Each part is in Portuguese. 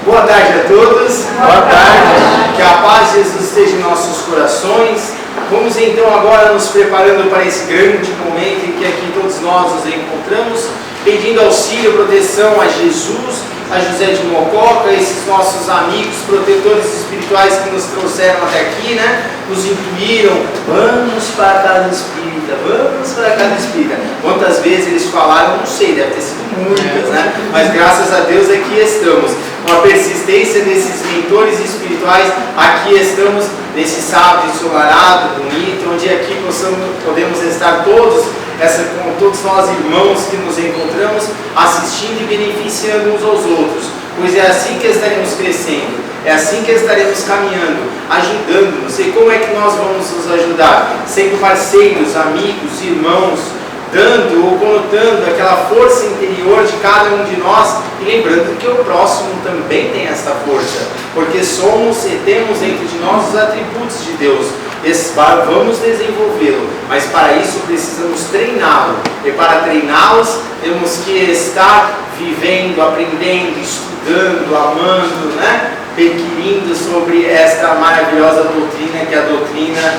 Boa tarde a todos. Boa tarde. Que a paz de Jesus esteja em nossos corações. Vamos então agora nos preparando para esse grande momento em que aqui todos nós nos encontramos, pedindo auxílio, proteção a Jesus, a José de Mococa, esses nossos amigos, protetores espirituais que nos trouxeram até aqui, né? Nos intuíram, vamos para a casa espírita, vamos para a casa espírita. Quantas vezes eles falaram, não sei, deve ter sido muitas, né? Mas graças a Deus aqui estamos. Com a persistência desses mentores espirituais, aqui estamos nesse sábado ensolarado, bonito, onde aqui podemos estar todos nós irmãos que nos encontramos, assistindo e beneficiando uns aos outros, pois é assim que estaremos crescendo, é assim que estaremos caminhando, ajudando-nos. E como é que nós vamos nos ajudar? Sendo parceiros, amigos, irmãos, dando ou conotando aquela força interior de cada um de nós e lembrando que o próximo também tem essa força, porque somos e temos dentro de nós os atributos de Deus. Vamos desenvolvê-lo, mas para isso precisamos treiná-lo, e para treiná-los temos que estar vivendo, aprendendo, estudando, amando, né? Perquirindo sobre esta maravilhosa doutrina que é a doutrina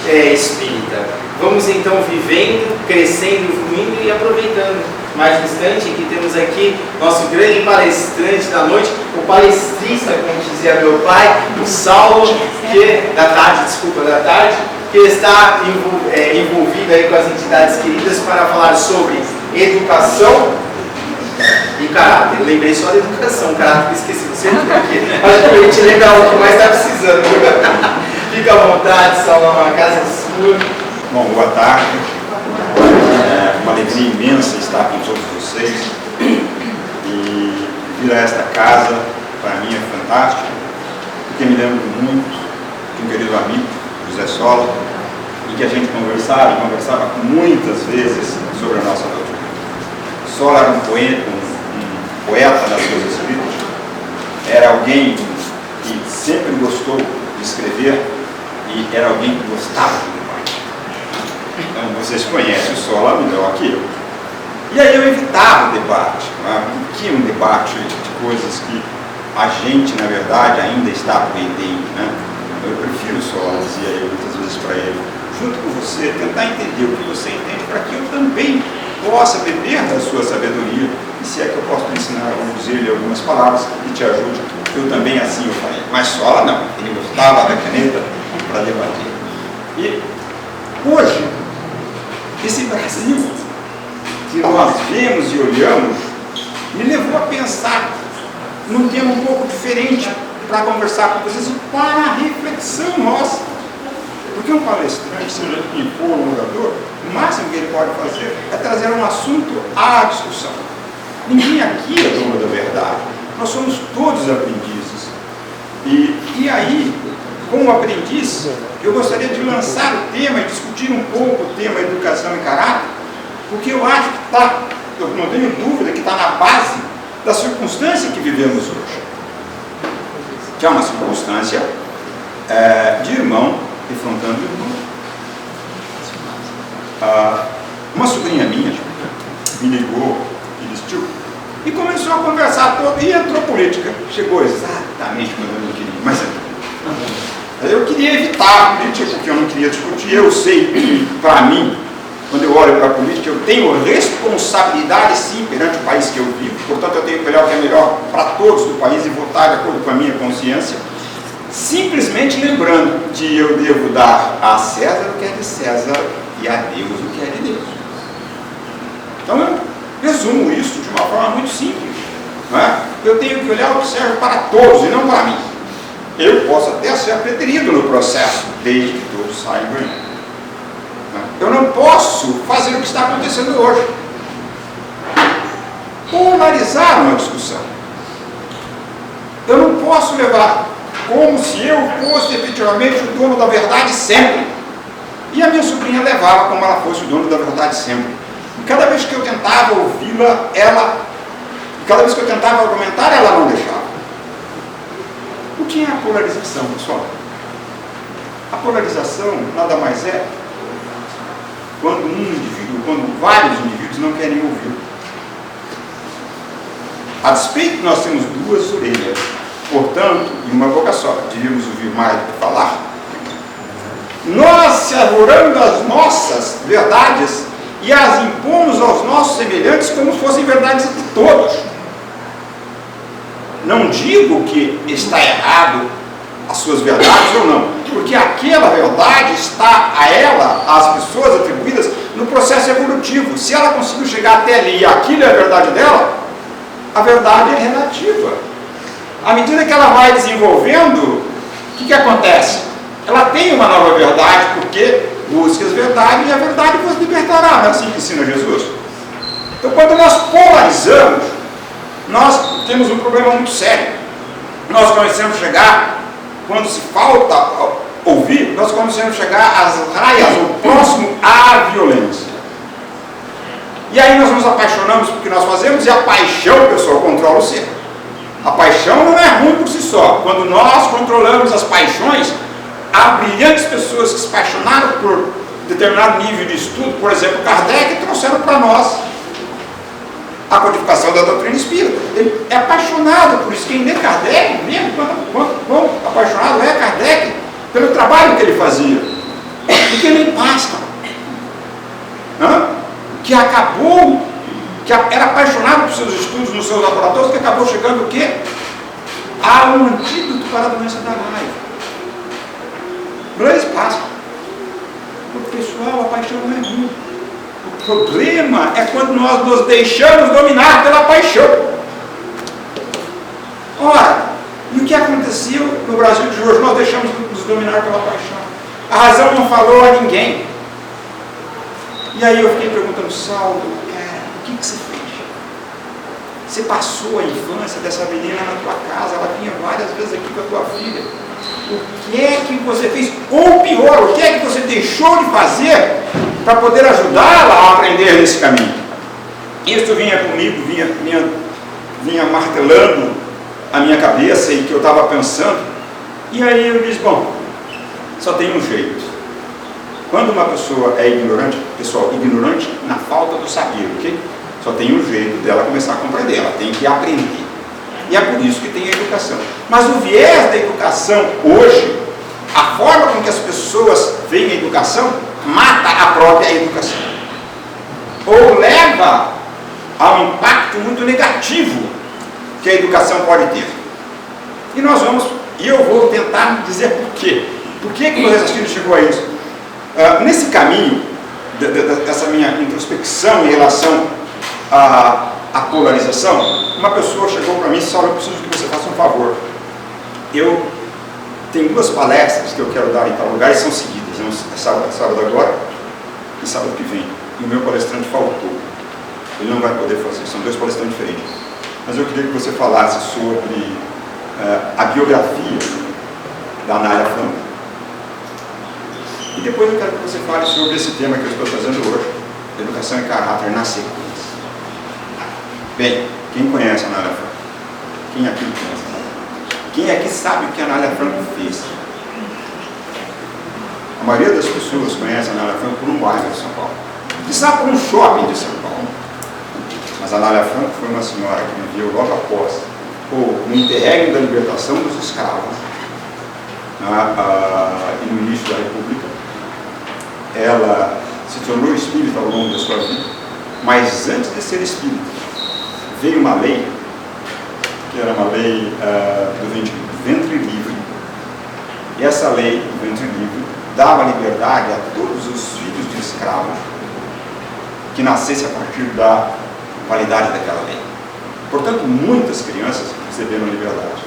espírita. Vamos então vivendo, crescendo, fluindo e aproveitando. Mais distante que temos aqui nosso grande palestrante da noite, o palestrista, como dizia meu pai, o Saulo, da tarde, que está envolvido aí com as entidades queridas para falar sobre educação e caráter. Eu lembrei só da educação, caráter que esqueci, não sei porquê. Acho que a gente lembra o que mais está precisando. Fica à vontade, Saulo, a casa é sua. Bom, boa tarde. Uma alegria imensa estar com todos vocês. E vir a esta casa, para mim, é fantástico, porque me lembro muito de um querido amigo, José Sola, e que a gente conversava muitas vezes sobre a nossa doutrina. Sola era um poeta das suas escritas, era alguém que sempre gostou de escrever e era alguém que gostava de debate. Então vocês conhecem o Sola melhor que eu. E aí eu evitava o debate, porque um debate de coisas que a gente, na verdade, ainda está aprendendo, né? Eu prefiro Sola, dizia eu muitas vezes para ele, junto com você, tentar entender o que você entende, para que eu também possa beber da sua sabedoria, e se é que eu posso te ensinar, vamos dizer-lhe algumas palavras que te ajudem, eu também assim eu falei. Mas Sola não, ele gostava da caneta para debater. E hoje, esse Brasil que nós vemos e olhamos, me levou a pensar num tema um pouco diferente para conversar com vocês e para a reflexão nossa. Porque um palestrante, seja quem for um orador, o máximo que ele pode fazer é trazer um assunto à discussão. Ninguém aqui é dono da verdade, nós somos todos aprendizes. E aí, como aprendiz, eu gostaria de lançar o tema e discutir um pouco o tema educação e caráter, porque eu acho que eu não tenho dúvida que está na base da circunstância que vivemos hoje, que é uma circunstância de irmão defrontando irmão. Uma sobrinha minha me ligou e disse, tio, e começou a conversar toda, e entrou política, chegou exatamente quando eu queria, mas eu queria evitar a política, porque eu não queria discutir. Eu sei que, para mim, quando eu olho para a política, eu tenho responsabilidade sim perante o país que eu vivo, portanto eu tenho que olhar o que é melhor para todos do país e votar de acordo com a minha consciência, simplesmente lembrando que eu devo dar a César o que é de César e a Deus o que é de Deus. Então eu resumo isso de uma forma muito simples, não é? Eu tenho que olhar o que serve para todos e não para mim. Eu posso até ser preterido no processo, desde que todos saiam ganhando. Eu não posso fazer o que está acontecendo hoje. Polarizar uma discussão. Eu não posso levar como se eu fosse efetivamente o dono da verdade sempre. E a minha sobrinha levava como ela fosse o dono da verdade sempre. E cada vez que eu tentava ouvi-la, cada vez que eu tentava argumentar, ela não deixava. O que é a polarização, pessoal? A polarização nada mais é quando vários indivíduos não querem ouvir. A despeito que nós temos duas orelhas, Portanto, em uma boca só, devíamos ouvir mais do que falar. Nós se arvoramos das nossas verdades e as impomos aos nossos semelhantes como se fossem verdades de todos. Não digo que está errado as suas verdades ou não, porque aquela verdade está a ela, às pessoas atribuídas, no processo evolutivo. Se ela conseguiu chegar até ali e aquilo é a verdade dela, a verdade é relativa. À medida que ela vai desenvolvendo, o que acontece? Ela tem uma nova verdade, porque busque as verdades e a verdade vos libertará. Não é assim que ensina Jesus? Então, quando nós polarizamos, nós temos um problema muito sério. Nós começamos a chegar, quando se falta ouvir, nós começamos a chegar às raias, ou próximo à violência. E aí nós nos apaixonamos porque nós fazemos, e a paixão, pessoal, controla o ser. A paixão não é ruim por si só. Quando nós controlamos as paixões, há brilhantes pessoas que se apaixonaram por determinado nível de estudo, por exemplo, Kardec, trouxeram para nós a codificação da doutrina espírita. Ele é apaixonado por isso. Quem lê Kardec, mesmo quão apaixonado é Kardec pelo trabalho que ele fazia. Porque ele basta. Que acabou, que era apaixonado por seus estudos nos seus laboratórios, que acabou chegando o quê? A um antídoto para a doença da raiva. Blaise Pascal. O pessoal, a paixão não é ruim. O problema é quando nós nos deixamos dominar pela paixão. Ora, e o que aconteceu no Brasil de hoje? Nós deixamos nos dominar pela paixão. A razão não falou a ninguém. E aí eu fiquei perguntando, Saulo, cara, o que você fez? Você passou a infância dessa menina na tua casa, ela vinha várias vezes aqui com a tua filha. O que é que você fez? Ou pior, o que é que você deixou de fazer para poder ajudá-la a aprender nesse caminho? Isso vinha comigo, vinha martelando a minha cabeça e que eu estava pensando. E aí eu disse, bom, só tem um jeito. Quando uma pessoa é ignorante, pessoal, ignorante na falta do saber, ok? Só tem um jeito dela começar a compreender, ela tem que aprender. E é por isso que tem a educação. Mas o viés da educação hoje, a forma com que as pessoas veem a educação, mata a própria educação. Ou leva a um impacto muito negativo que a educação pode ter. E eu vou tentar dizer por quê. Por que o raciocínio chegou a isso? Nesse caminho, dessa minha introspecção em relação à polarização, uma pessoa chegou para mim e disse, eu preciso que você faça um favor. Eu tenho 2 palestras que eu quero dar em tal lugar e são seguidas. É sábado agora e sábado que vem. E o meu palestrante faltou. Ele não vai poder fazer, são 2 palestrantes diferentes. Mas eu queria que você falasse sobre a biografia da Anália Franco. E depois eu quero que você fale sobre esse tema que eu estou trazendo hoje, educação e caráter na sequência. Bem, quem conhece a Anália Franco? Quem aqui conhece a Anália Franco? Quem aqui sabe o que a Anália Franco fez? A maioria das pessoas conhece a Anália Franco por um bairro de São Paulo. Quizá por um shopping de São Paulo. Mas a Anália Franco foi uma senhora que viveu logo após o interregno da libertação dos escravos e no início da República. Ela se tornou espírita ao longo da sua vida, mas antes de ser espírita, veio uma lei, que era uma lei do ventre livre. E essa lei do ventre livre dava liberdade a todos os filhos de escravos que nascessem a partir da validade daquela lei. Portanto, muitas crianças receberam liberdade.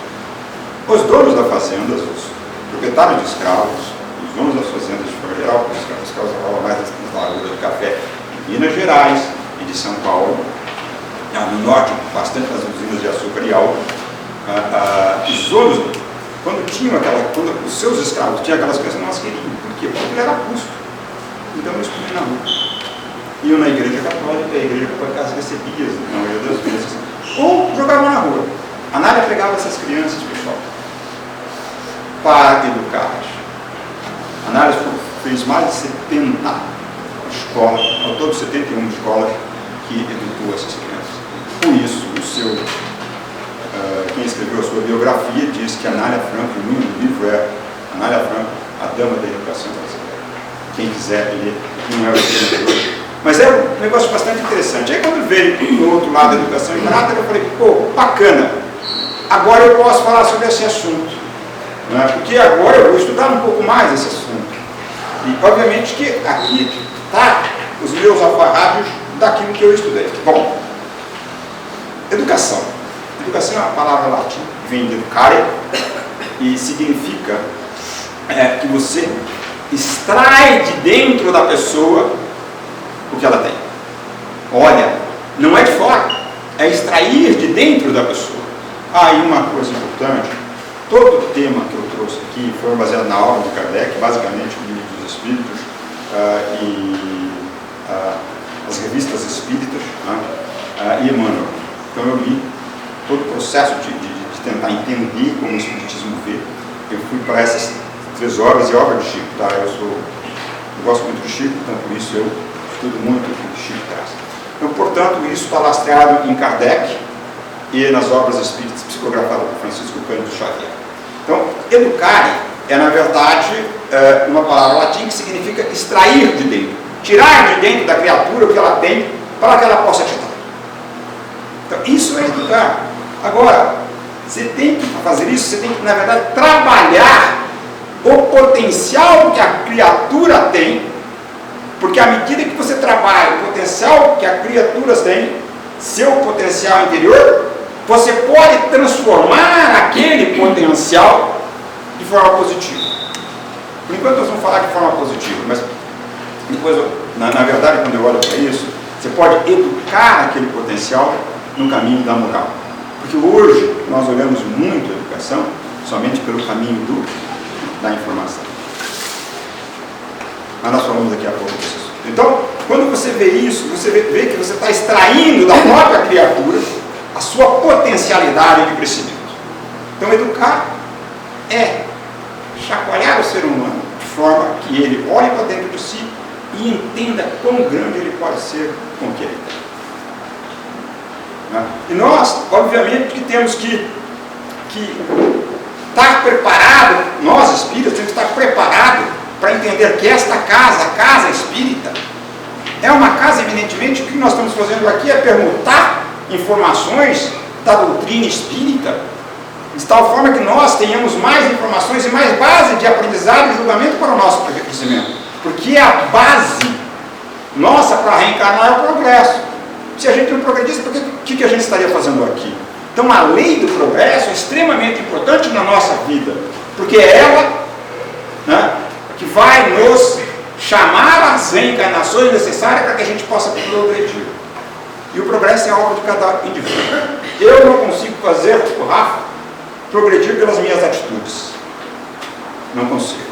Os donos da fazenda, os proprietários de escravos, os donos das fazendas de forma geral, porque os escravos falavam mais das lavouras de café de Minas Gerais e de São Paulo, no norte, bastante das usinas de açúcar e álcool. Os donos, quando os seus escravos tinham aquelas crianças, não as queriam. Por quê? Porque era custo. Então eles punham na rua. Iam na igreja católica, a igreja católica as recebia, na maioria das vezes, ou jogavam na rua. A Anália pegava essas crianças, pessoal, para educá-las. A Anália fez mais de 70 escolas, ao todo 71 escolas que educou essas crianças. Com isso, o seu quem escreveu a sua biografia diz que Anália Franco, o nome do livro é Anália Franco, a Dama da Educação Brasileira. Quem quiser ler, não é o escritor. Mas é um negócio bastante interessante. Aí quando veio do outro lado da educação em caráter, eu falei, pô, bacana, agora eu posso falar sobre esse assunto. Né? Porque agora eu vou estudar um pouco mais esse assunto. E obviamente que aqui está os meus alfarrábios daquilo que eu estudei. Bom, educação. Educação é uma palavra latim, vem de educare, e significa que você extrai de dentro da pessoa o que ela tem. Olha, não é de fora, é extrair de dentro da pessoa. E uma coisa importante, todo o tema que eu trouxe aqui foi baseado na obra de Kardec, basicamente o Livro dos Espíritos e as revistas espíritas, né, e Emmanuel. Então eu li todo o processo de tentar entender como o Espiritismo vê. Eu fui para essas 3 obras e obra de Chico, tá? Eu gosto muito de Chico, então por isso eu estudo muito o que Chico traz. Então, portanto, isso está lastreado em Kardec e nas obras espíritas psicografadas por Francisco Cândido Xavier. Então, educar é, na verdade, uma palavra latim que significa extrair de dentro, tirar de dentro da criatura o que ela tem para que ela possa te dar. Então, isso é educar. Agora, você tem que fazer isso, você tem que, na verdade, trabalhar o potencial que a criatura tem, porque à medida que você trabalha o potencial que as criaturas têm, seu potencial interior, você pode transformar aquele potencial de forma positiva. Por enquanto nós vamos falar de forma positiva, mas depois, na verdade, quando eu olho para isso, você pode educar aquele potencial no caminho da moral. Porque hoje nós olhamos muito a educação somente pelo caminho da informação. Mas nós falamos daqui a pouco disso. Então, quando você vê isso, você vê que você está extraindo da própria criatura a sua potencialidade de crescimento. Então, educar é chacoalhar o ser humano de forma que ele olhe para dentro de si e entenda quão grande ele pode ser com o que ele tem. E nós, obviamente, que temos que estar preparado, nós espíritas temos que estar preparados para entender que esta casa, a casa espírita, é uma casa, evidentemente, o que nós estamos fazendo aqui é permutar informações da doutrina espírita, de tal forma que nós tenhamos mais informações e mais base de aprendizado e julgamento para o nosso crescimento. Porque a base nossa para reencarnar é o progresso. Se a gente não progredisse, o que a gente estaria fazendo aqui? Então a lei do progresso é extremamente importante na nossa vida, porque é ela, né, que vai nos chamar às reencarnações necessárias para que a gente possa progredir. E o progresso é a obra de cada indivíduo. Eu não consigo fazer o Rafa progredir pelas minhas atitudes. Não consigo.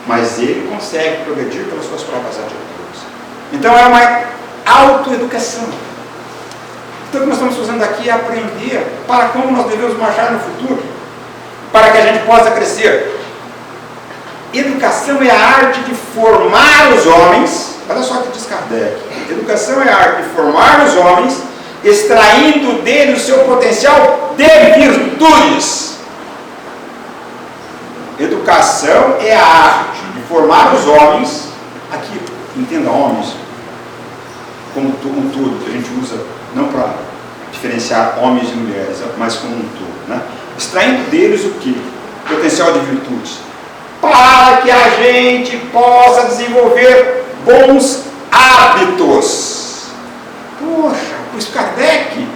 Mas ele consegue progredir pelas suas próprias atitudes. Então é uma autoeducação. Então o que nós estamos fazendo aqui é aprender para como nós devemos marchar no futuro, para que a gente possa crescer. Educação é a arte de formar os homens, olha só o que diz Kardec, educação é a arte de formar os homens, extraindo dele o seu potencial de virtudes. Educação é a arte de formar os homens, aqui, entenda homens, como um todo, que a gente usa não para diferenciar homens e mulheres, mas como um todo, né? Extraindo deles o que? Potencial de virtudes, para que a gente possa desenvolver bons hábitos. Poxa, pois Kardec,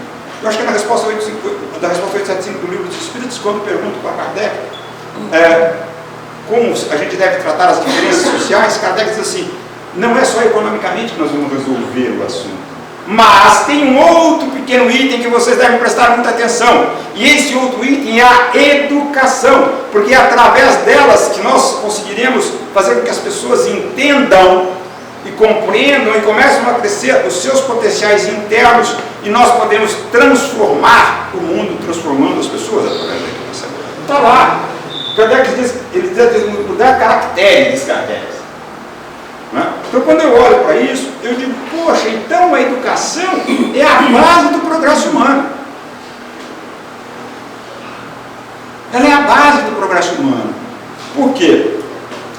eu acho que é na resposta 875 do Livro dos Espíritos, quando pergunto para Kardec como a gente deve tratar as diferenças sociais, Kardec diz assim, não é só economicamente que nós vamos resolver o assunto, mas tem um outro pequeno item que vocês devem prestar muita atenção, e esse outro item é a educação, porque é através delas que nós conseguiremos fazer com que as pessoas entendam e compreendam e começam a crescer os seus potenciais internos, e nós podemos transformar o mundo, transformando as pessoas através da educação. Está lá, Kardec diz, ele diz mudar caracteres, diz Kardec. Então, quando eu olho para isso, eu digo, poxa, então a educação é a base do progresso humano. base do progresso humano. Por quê?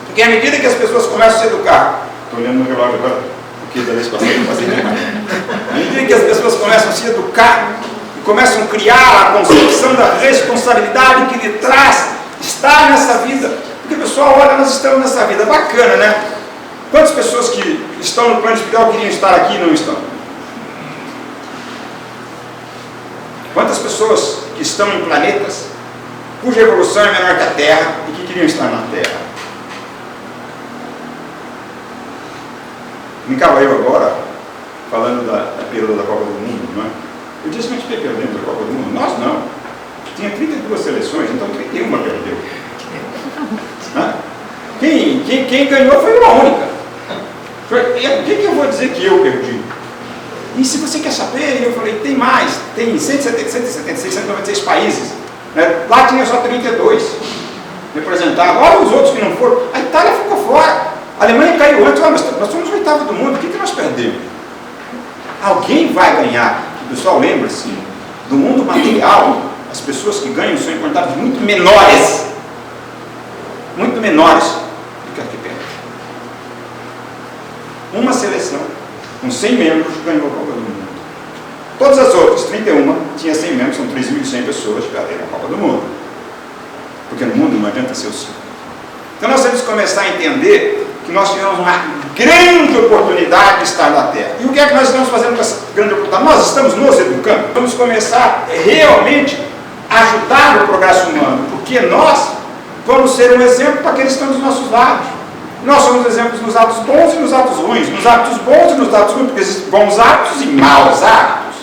Porque à medida que as pessoas começam a se educar, estou olhando no relógio agora, porque da vez passada eu passei demais. À medida que as pessoas começam a se educar e começam a criar a concepção da responsabilidade que lhe traz estar nessa vida, porque pessoal, olha, nós estamos nessa vida, bacana, né? Quantas pessoas que estão no plano espiritual queriam estar aqui e não estão? Quantas pessoas que estão em planetas cuja evolução é menor que a Terra e que queriam estar na Terra? Brincava eu agora, falando da perda da Copa do Mundo, não é? Eu disse que a gente perdemos a Copa do Mundo. Nós não. Tinha 32 seleções, então 31 perdeu. Quem ganhou foi uma única. Por que eu vou dizer que eu perdi? E se você quer saber, eu falei, tem mais, tem 196 países. Né? Lá tinha só 32 representados. Olha os outros que não foram. A Itália ficou fora. A Alemanha caiu antes. Nós somos o oitavo do mundo. O que nós perdemos? Alguém vai ganhar. O pessoal lembra-se, do mundo material, as pessoas que ganham são em quantidades muito menores do que a que perdem. Uma seleção com 100 membros ganhou a Copa do Mundo. Todas as outras, 31, tinha 100 membros, são 3.100 pessoas que perderam a Copa do Mundo. Porque no mundo não adianta ser o 5. Então nós temos que começar a entender que nós tivemos uma grande oportunidade de estar na Terra. E o que é que nós estamos fazendo com essa grande oportunidade? Nós estamos nos educando. Vamos começar realmente a ajudar o progresso humano, porque nós vamos ser um exemplo para aqueles que estão dos nossos lados. Nós somos exemplos nos atos bons e nos atos ruins, nos atos bons e nos atos ruins, porque existem bons hábitos e maus hábitos.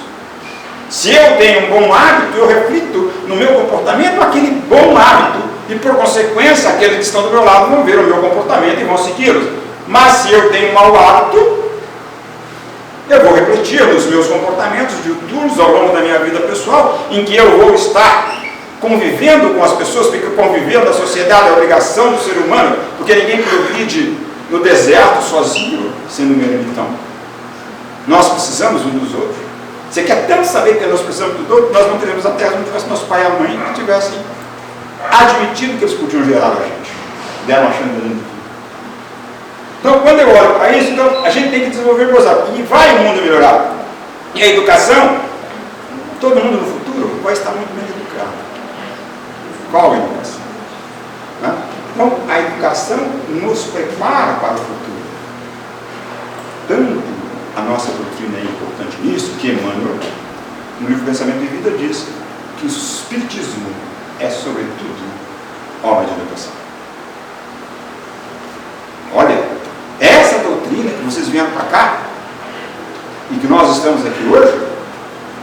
Se eu tenho um bom hábito, eu reflito no meu comportamento aquele bom hábito, e por consequência, aqueles que estão do meu lado vão ver o meu comportamento e vão segui-lo. Mas se eu tenho um mau hábito, eu vou refletir nos meus comportamentos diuturnos ao longo da minha vida pessoal, em que eu vou estar convivendo com as pessoas, porque conviver na sociedade é a obrigação do ser humano, porque ninguém progride no deserto sozinho, sendo um ermitão. Nós precisamos uns dos outros. Você quer tanto saber que nós precisamos dos outros, nós não teremos a terra se não tivesse nosso pai e a mãe que tivessem admitido que eles podiam gerar a gente. Deram a chance de tudo. Então, quando eu olho para isso, então, a gente tem que desenvolver coisas. E vai o mundo melhorar. E a educação, todo mundo no futuro vai estar muito bem educado. Qual a educação? Né? Então, a educação nos prepara para o futuro. Tanto a nossa doutrina é importante nisso, que Emmanuel, no livro Pensamento e Vida, diz que o espiritismo é, sobretudo, obra de educação. Olha, essa doutrina que vocês vieram para cá, e que nós estamos aqui hoje,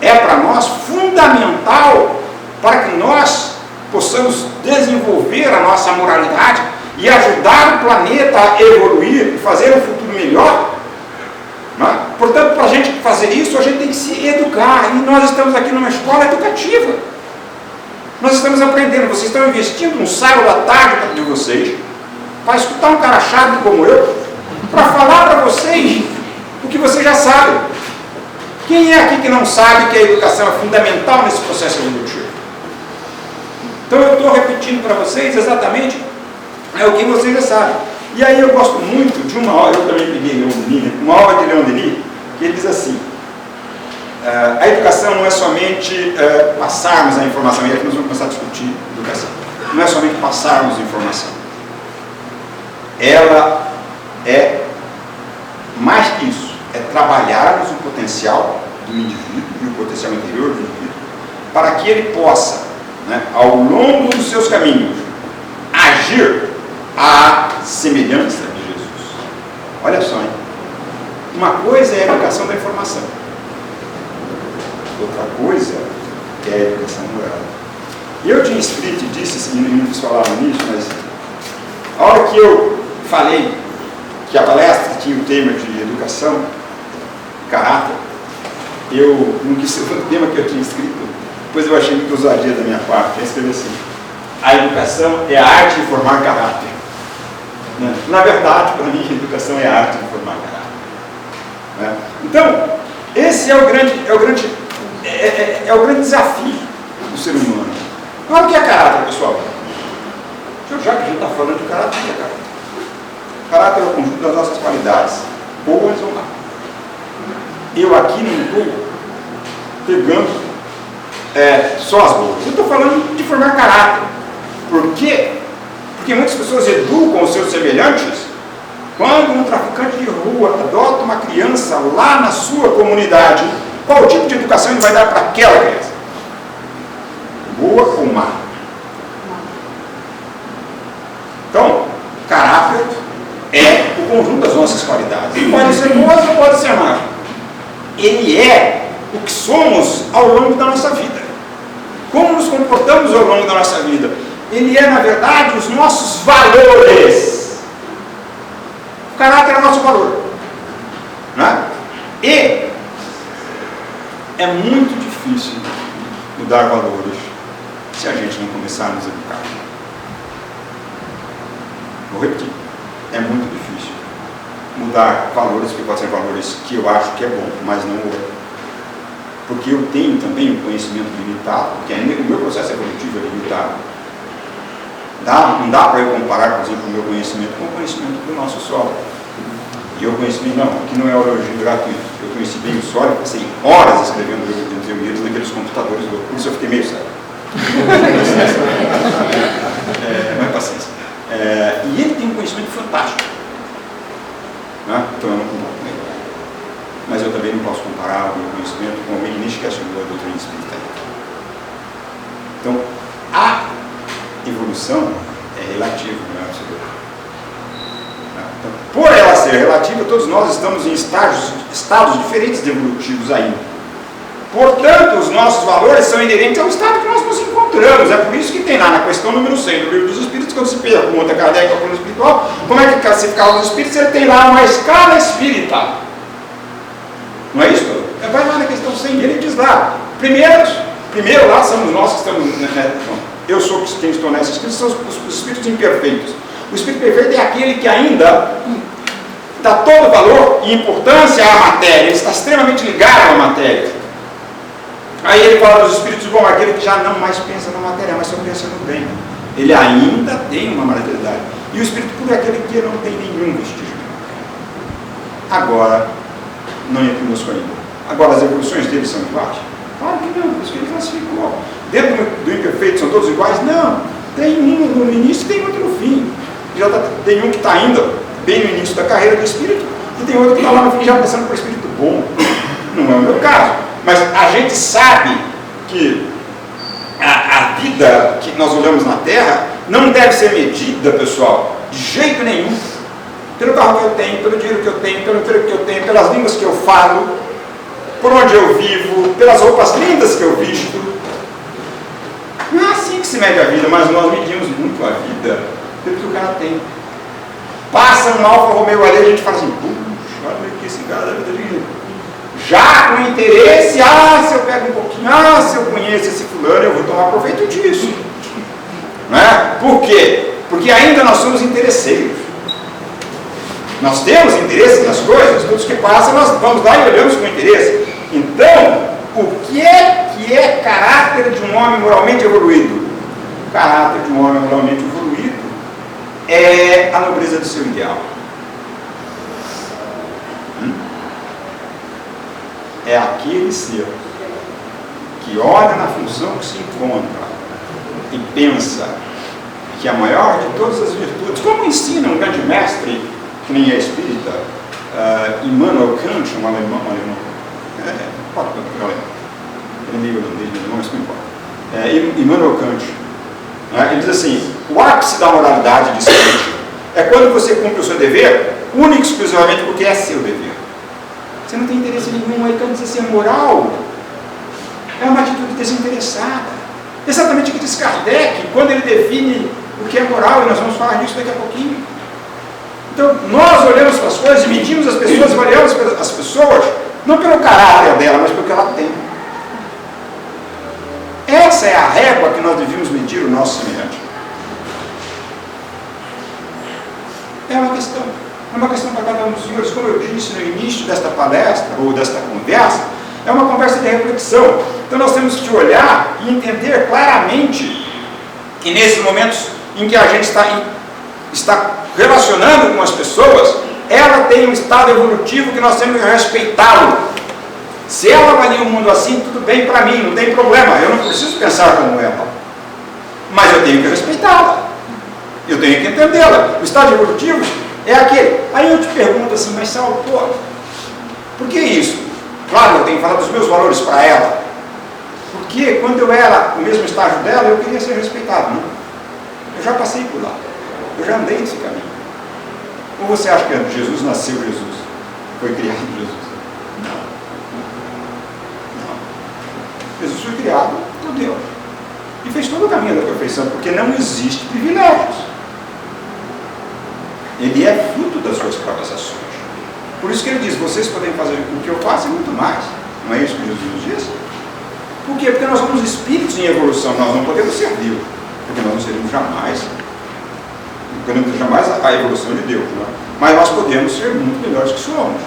é para nós fundamental para que nós possamos desenvolver a nossa moralidade e ajudar o planeta a evoluir e fazer um futuro melhor. Né? Portanto, para a gente fazer isso, a gente tem que se educar. E nós estamos aqui numa escola educativa. Nós estamos aprendendo. Vocês estão investindo um sábado à tarde de vocês para escutar um cara chato como eu, para falar para vocês o que vocês já sabem. Quem é aqui que não sabe que a educação é fundamental nesse processo evolutivo? Então eu estou repetindo para vocês exatamente o que vocês já sabem. E aí eu gosto muito de uma obra, eu também peguei Leon Denis, uma obra de Leon Denis, que ele diz assim, a educação não é somente passarmos a informação, e aqui nós vamos começar a discutir educação, não é somente passarmos informação. Ela é mais que isso, é trabalharmos o potencial do indivíduo e o potencial interior do indivíduo, para que ele possa, né, ao longo dos seus caminhos, agir à semelhança de Jesus. Olha só, hein? Uma coisa é a educação da informação, outra coisa é a educação moral. Eu tinha escrito e disse, assim, não quis falar nisso, mas a hora que eu falei que a palestra tinha o tema de educação, caráter, eu não quis ser o tema que eu tinha escrito, depois eu achei muito ousadia da minha parte, eu escrevi assim, a educação é a arte de formar caráter. Na verdade, para mim, a educação é a arte de formar caráter. Então, esse é o grande desafio do ser humano. Agora, o que é caráter, pessoal? Já que a gente está falando de caráter, é caráter. Caráter é o conjunto das nossas qualidades, boas ou má. Eu aqui não estou pegando só as boas. Eu estou falando de formar caráter. Por quê? Porque muitas pessoas educam os seus semelhantes. Quando um traficante de rua adota uma criança lá na sua comunidade, qual tipo de educação ele vai dar para aquela criança? Boa ou má? Então, caráter é o conjunto das nossas qualidades. Pode ser boas ou pode ser má. Ele é o que somos ao longo da nossa vida. Como nos comportamos ao longo da nossa vida. Ele é, na verdade, os nossos valores. O caráter é o nosso valor. Não é? E é muito difícil mudar valores se a gente não começar a nos educar. Vou repetir. É muito difícil mudar valores, porque pode ser valores que eu acho que é bom, mas não é. Porque eu tenho também um conhecimento limitado, porque o meu processo evolutivo é limitado. Não dá para eu comparar, por exemplo, o meu conhecimento com o conhecimento do nosso solo. E eu conheci bem, não, aqui não é elogio gratuito. Eu conheci bem o solo, passei horas escrevendo teorias naqueles computadores, por isso eu fiquei meio sério. Mas paciência. E ele tem um conhecimento fantástico. Né? Então eu não comparo com ele. Mas eu também não posso comparar o meu conhecimento com alguém que nem sequer chegou à doutrina espírita. Então, a evolução é relativa, não é absoluta. Então, por ela ser relativa, todos nós estamos em estados diferentes de evolutivos ainda. Portanto, os nossos valores são inerentes ao estado que nós nos encontramos. É por isso que tem lá na questão número 100 do Livro dos Espíritos, quando se pergunta Kardec ao plano espiritual, como é que classificar os espíritos, ele tem lá uma escala espírita. Não é isso? Vai lá na questão 100, ele diz lá, primeiro lá somos nós que estamos, eu sou quem estou nessa escrita, são os espíritos imperfeitos. O espírito perfeito é aquele que ainda dá todo valor e importância à matéria, ele está extremamente ligado à matéria. Aí ele fala dos espíritos bons, aquele que já não mais pensa na matéria, mas só pensa no bem. Ele ainda tem uma materialidade. E o espírito puro é aquele que não tem nenhum vestígio. Agora, não é conosco ainda. Agora, as evoluções deles são iguais? Claro que não, por isso que ele classificou. Dentro do imperfeito são todos iguais? Não. Tem um no início e tem outro no fim. Tem um que está ainda bem no início da carreira do espírito e tem outro que está lá no fim já passando por espírito bom. Não é o meu caso. Mas a gente sabe que a vida que nós olhamos na Terra não deve ser medida, pessoal, de jeito nenhum, pelo carro que eu tenho, pelo dinheiro que eu tenho, pelo emprego que eu tenho, pelas línguas que eu falo, por onde eu vivo, pelas roupas lindas que eu visto. Não é assim que se mede a vida, mas nós medimos muito a vida pelo que o cara tem. Passa um Alfa Romeo ali, a gente fala assim, puxa, olha que esse cara da vida de já com interesse, se eu pego um pouquinho, se eu conheço esse fulano, eu vou tomar proveito disso. Não é? Por quê? Porque ainda nós somos interesseiros. Nós temos interesse nas coisas, todos que passam, nós vamos lá e olhamos com interesse. Então, o que é caráter de um homem moralmente evoluído? O caráter de um homem moralmente evoluído é a nobreza do seu ideal. É aquele ser que olha na função que se encontra e pensa que a maior de todas as virtudes, como ensina um grande mestre, que nem é espírita, Immanuel Kant, um alemão, pode procurar alemão, ele é meio holandês, mas não importa. Immanuel Kant, ele diz assim, o ápice da moralidade de Kant é quando você cumpre o seu dever, único e exclusivamente porque é seu dever. Você não tem interesse nenhum, aí quando diz assim, moral é uma atitude desinteressada. Exatamente o que diz Kardec, quando ele define o que é moral, e nós vamos falar disso daqui a pouquinho. Então, nós olhamos para as coisas, medimos as pessoas, avaliamos as pessoas, não pelo caráter dela, mas pelo que ela tem. Essa é a régua que nós devíamos medir o nosso semelhante. É uma questão para cada um dos senhores, como eu disse no início desta palestra, ou desta conversa, é uma conversa de reflexão. Então nós temos que olhar e entender claramente que nesses momentos em que a gente está relacionando com as pessoas, ela tem um estado evolutivo que nós temos que respeitá-lo. Se ela avalia o mundo assim, tudo bem para mim, não tem problema, eu não preciso pensar como ela, mas eu tenho que respeitá-la, eu tenho que entendê-la. O estado evolutivo é aquele. Aí eu te pergunto assim, mas Saulo, por que isso? Claro, eu tenho que falar dos meus valores para ela, porque quando eu era no mesmo estágio dela, eu queria ser respeitado, não? Eu já passei por lá, eu já andei nesse caminho. Ou você acha que Jesus nasceu Jesus? Foi criado Jesus? Não. Jesus foi criado por Deus. E fez todo o caminho da perfeição, porque não existe privilégios. Ele é fruto das suas próprias ações. Por isso que ele diz, vocês podem fazer o que eu faço e muito mais. Não é isso que Jesus nos diz? Por quê? Porque nós somos espíritos em evolução, nós não podemos ser Deus, porque nós não seremos jamais a evolução de Deus, não é? Mas nós podemos ser muito melhores que somos.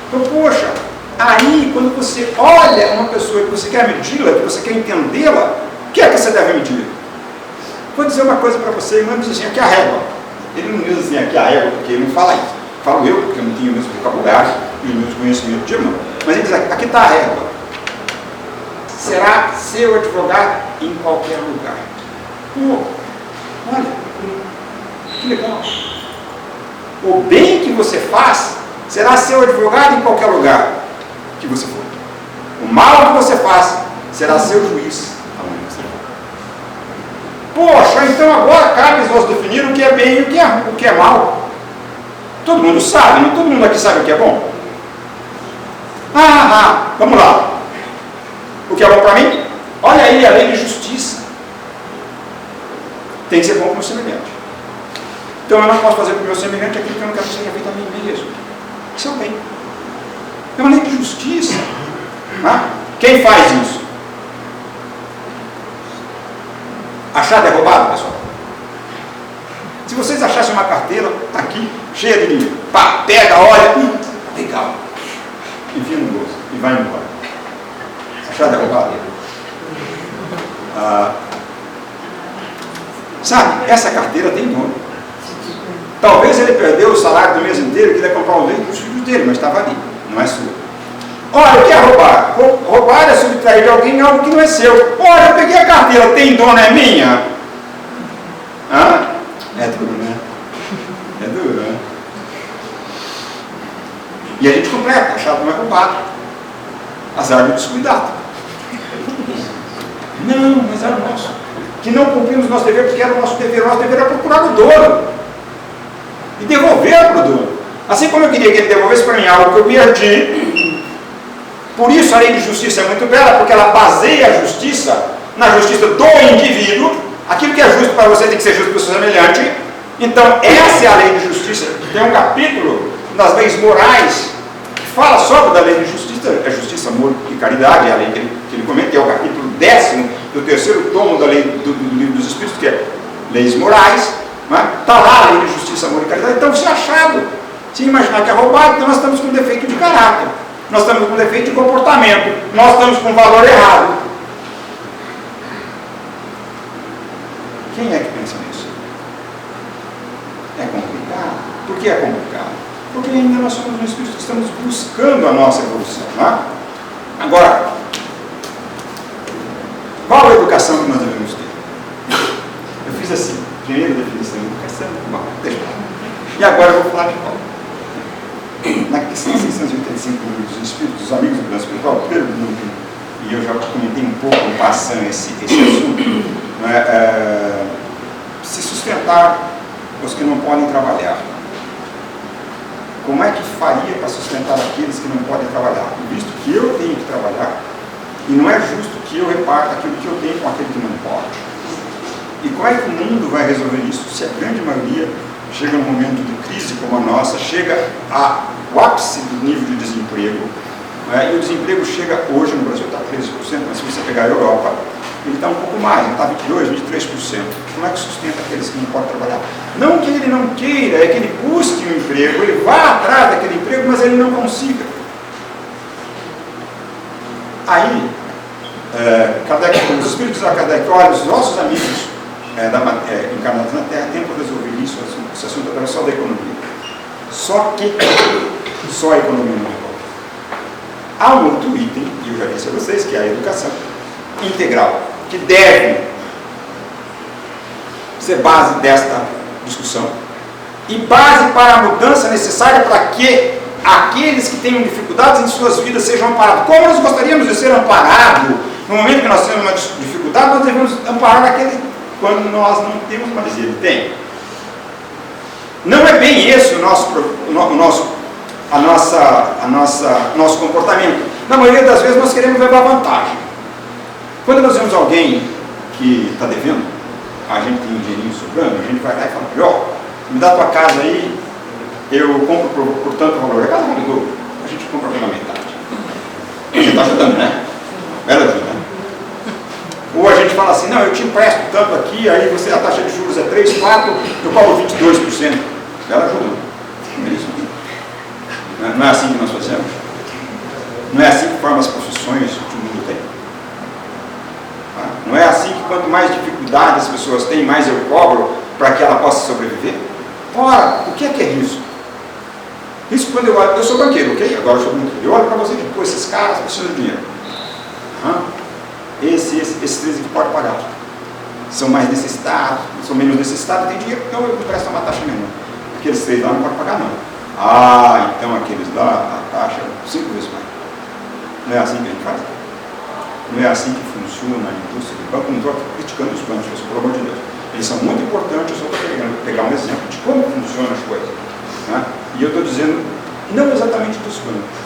Então, poxa, aí quando você olha uma pessoa que você quer medi-la, que você quer entendê-la, o que é que você deve medir? Vou dizer uma coisa para você, irmão, diz assim, aqui a régua. Ele não diz assim, aqui a régua, porque ele não fala isso. Falo eu, porque eu não tinha o mesmo vocabulário e o mesmo conhecimento de irmão. Mas ele diz, aqui está a régua. Será seu advogado em qualquer lugar. Pô, olha, que legal. O bem que você faz será seu advogado em qualquer lugar que você for. O mal que você faz será seu juiz aonde você for. Poxa, então agora cabe nós definir o que é bem e o que é mal. Todo mundo sabe, não todo mundo aqui sabe o que é bom? Vamos lá. O que é bom para mim? Olha aí a lei de justiça. Tem que ser bom para o meu semelhante. Então eu não posso fazer para o meu semelhante aquilo que eu não quero que seja feito a mim mesmo. Isso é o bem. É uma lei de justiça. Quem faz isso? Achar derrubado, pessoal? Se vocês achassem uma carteira aqui, cheia de dinheiro, pega, olha, legal, enfia no bolso e vai embora. Achar derrubado? Sabe, essa carteira tem dono. Talvez ele perdeu o salário do mês inteiro e queria comprar um leite para os filhos dele, mas estava ali, não é sua. Olha, o que é roubar? Roubar é subtrair de alguém algo que não é seu. Olha, eu peguei a carteira, tem dono, é minha? É duro, né? É duro, né? E a gente completa, achado não é roubado. Azar do descuidado. Não, mas era nosso. Que não cumprimos nosso dever porque era o nosso dever. O nosso dever era procurar o dono e devolver para o dono. Assim como eu queria que ele devolvesse para mim algo que eu perdi. Por isso a lei de justiça é muito bela, porque ela baseia a justiça na justiça do indivíduo. Aquilo que é justo para você tem que ser justo para o seu semelhante. Então essa é a lei de justiça. Tem um capítulo das leis morais que fala sobre da lei de justiça, a justiça, amor e caridade, é a lei que ele comenta, que é o capítulo 10º do terceiro tomo da lei do livro dos Espíritos, que é leis morais. Está lá a lei de justiça, amor e caridade. Então se achado, se imaginar que é roubado, então nós estamos com defeito de caráter, nós estamos com defeito de comportamento, nós estamos com valor errado. Quem é que pensa nisso? É complicado. Por que é complicado? Porque ainda nós somos um espírito que estamos buscando a nossa evolução. Não é? Agora, qual a educação que nós devemos ter? Eu fiz assim, primeira definição de educação, deixa eu falar. E agora eu vou falar de qual? Na questão 685 do Livro dos Espíritos, os amigos do plano espiritual, perguntam, e eu já comentei um pouco passando esse assunto, se sustentar os que não podem trabalhar. Como é que faria para sustentar aqueles que não podem trabalhar? Visto que eu tenho que trabalhar, e não é justo que eu reparta aquilo que eu tenho com aquele que não pode. E como é que o mundo vai resolver isso se a grande maioria chega num momento de crise como a nossa, chega ao ápice do nível de desemprego, e o desemprego chega hoje no Brasil, está 13%, mas se você pegar a Europa, ele está um pouco mais, ele está 22%, 23%. Como é que sustenta aqueles que não podem trabalhar? Não que ele não queira, é que ele busque um emprego, ele vá atrás daquele emprego, mas ele não consiga. Aí, Kardec, os espíritos da Kardec, olha, os nossos amigos encarnados na Terra tentam resolver isso, esse assunto através só da economia. Só que só a economia não resolve. Há um outro item, e eu já disse a vocês, que é a educação integral, que deve ser base desta discussão e base para a mudança necessária para que aqueles que tenham dificuldades em suas vidas sejam amparados. Como nós gostaríamos de ser amparados? No momento que nós temos uma dificuldade, nós devemos amparar aquele quando nós não temos, mas ele tem. Não é bem esse o nosso comportamento. Na maioria das vezes nós queremos levar vantagem. Quando nós vemos alguém que está devendo, a gente tem um dinheirinho sobrando, a gente vai lá e fala, ó, me dá tua casa aí, eu compro por tanto valor. A casa não mudou, a gente compra pela metade. A gente está ajudando, né? Ela ajuda. Ou a gente fala assim, não, eu te empresto tanto aqui, aí a taxa de juros é 3, 4, eu cobro 22%. Ela ajuda. É isso. Não é assim que nós fazemos? Não é assim que formam as profissões que o mundo tem? Não é assim que quanto mais dificuldades as pessoas têm, mais eu cobro para que ela possa sobreviver? Ora, o que é risco? Risco quando eu olho, eu sou banqueiro, ok? Agora eu sou banqueiro. Eu olho para você e digo, pô, esses caras precisam de dinheiro. Esses três aqui podem pagar. São mais necessitados, são menos necessitados, tem dinheiro, então eu presto uma taxa menor. Aqueles três lá não podem pagar, não. Então aqueles lá, a taxa é 5 vezes mais. Não é assim que a gente faz? Não é assim que funciona a indústria do banco. Não estou criticando os bancos, pelo amor de Deus. Eles são muito importantes, eu só estou querendo pegar um exemplo de como funcionam as coisas. Né? E eu estou dizendo, não exatamente dos bancos,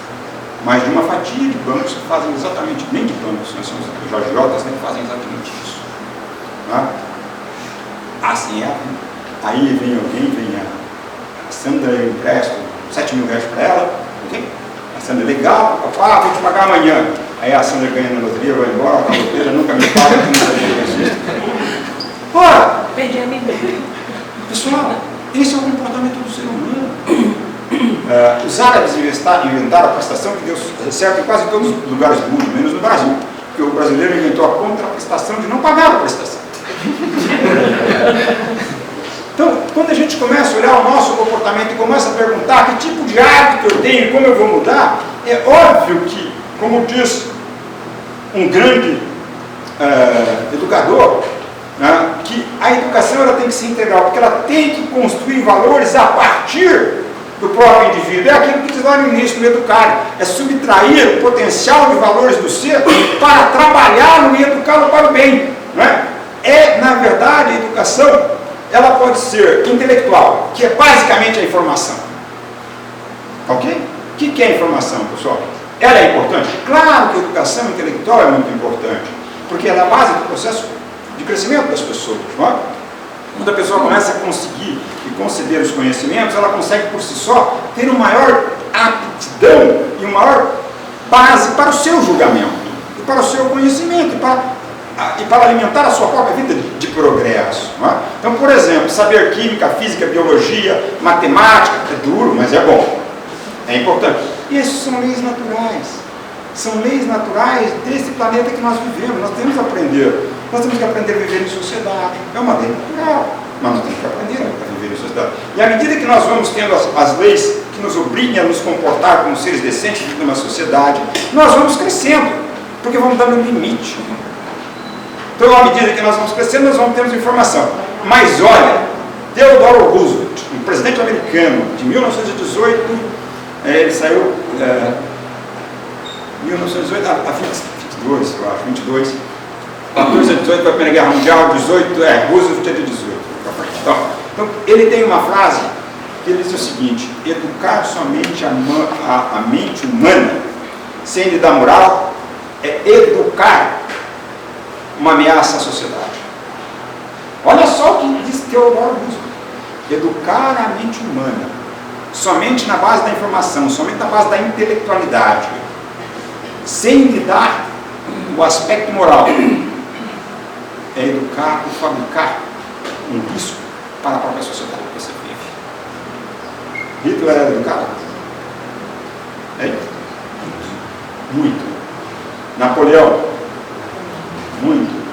mas de uma fatia de bancos que fazem exatamente, nem de bancos, nós somos os agiotas, que fazem exatamente isso. Né? Assim é. Aí vem alguém, vem a Sandra, eu empresto 7 mil reais para ela, ok? A Sandra é legal, papá, vou te pagar amanhã. Aí a Sandra ganha na loteria, vai embora, a loteria nunca me paga, não sei o. Ora! Pessoal, esse é o comportamento do ser humano. Os árabes inventaram a prestação que deu certo em quase todos os lugares do mundo, menos no Brasil, porque o brasileiro inventou a contraprestação de não pagar a prestação. Então, quando a gente começa a olhar o nosso comportamento e começa a perguntar que tipo de hábito eu tenho e como eu vou mudar, é óbvio que, como diz um grande educador, né, que a educação ela tem que ser integral, porque ela tem que construir valores a partir do próprio indivíduo. É aquilo que diz lá no início do educar, é subtrair o potencial de valores do ser para trabalhá-lo e educá-lo para o bem. Né? Na verdade, a educação ela pode ser intelectual, que é basicamente a informação. Ok? O que é a informação, pessoal? Ela é importante? Claro que a educação intelectual é muito importante, porque ela é a base do processo de crescimento das pessoas. Não é? Quando a pessoa começa a conseguir e conceder os conhecimentos, ela consegue por si só ter uma maior aptidão e uma maior base para o seu julgamento, e para o seu conhecimento, e para alimentar a sua própria vida de progresso. Não é? Então, por exemplo, saber química, física, biologia, matemática, é duro, mas é bom. É importante. E essas são leis naturais. São leis naturais desse planeta que nós vivemos. Nós temos que aprender. Nós temos que aprender a viver em sociedade. É uma lei natural. Mas nós temos que aprender a viver em sociedade. E à medida que nós vamos tendo as leis que nos obriguem a nos comportar como seres decentes dentro de uma sociedade, nós vamos crescendo. Porque vamos dando um limite. Então, à medida que nós vamos crescendo, nós vamos tendo informação. Mas olha, Theodore Roosevelt, um presidente americano de 1918, ele saiu 1918 a 22, eu acho, 22. 14 a 18 foi a Primeira Guerra Mundial, 18, Roosevelt é de 18. Então, ele tem uma frase que ele diz o seguinte: educar somente a mente humana, sem lhe dar moral, é educar uma ameaça à sociedade. Olha só o que diz Theodore Roosevelt: educar a mente humana somente na base da informação, somente na base da intelectualidade, sem lhe dar o aspecto moral, é educar e fabricar um risco para a própria sociedade que você vive. Hitler era educado? É? Muito. Napoleão? Muito.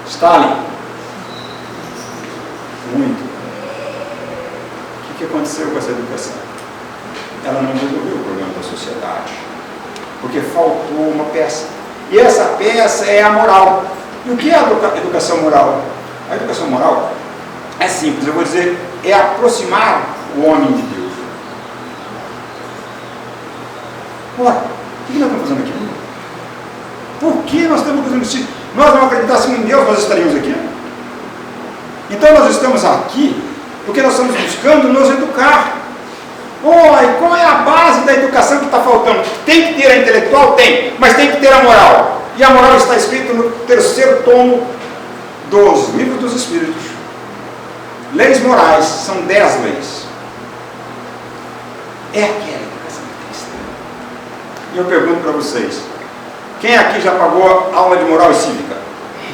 Stalin? porque faltou uma peça. E essa peça é a moral. E o que é a educação moral? A educação moral é simples, eu vou dizer, é aproximar o homem de Deus. Ora, o que nós estamos fazendo aqui? Por que nós estamos fazendo isso? Se nós não acreditássemos em Deus, nós estaríamos aqui? Então nós estamos aqui porque nós estamos buscando nos educar. E qual é a base da educação que está faltando? Tem que ter a intelectual? Tem, mas tem que ter a moral. E a moral está escrita no 3º tomo dos Livros dos Espíritos. Leis morais, são 10 leis. É aquela educação cristã. E eu pergunto para vocês, quem aqui já pagou aula de moral e cívica?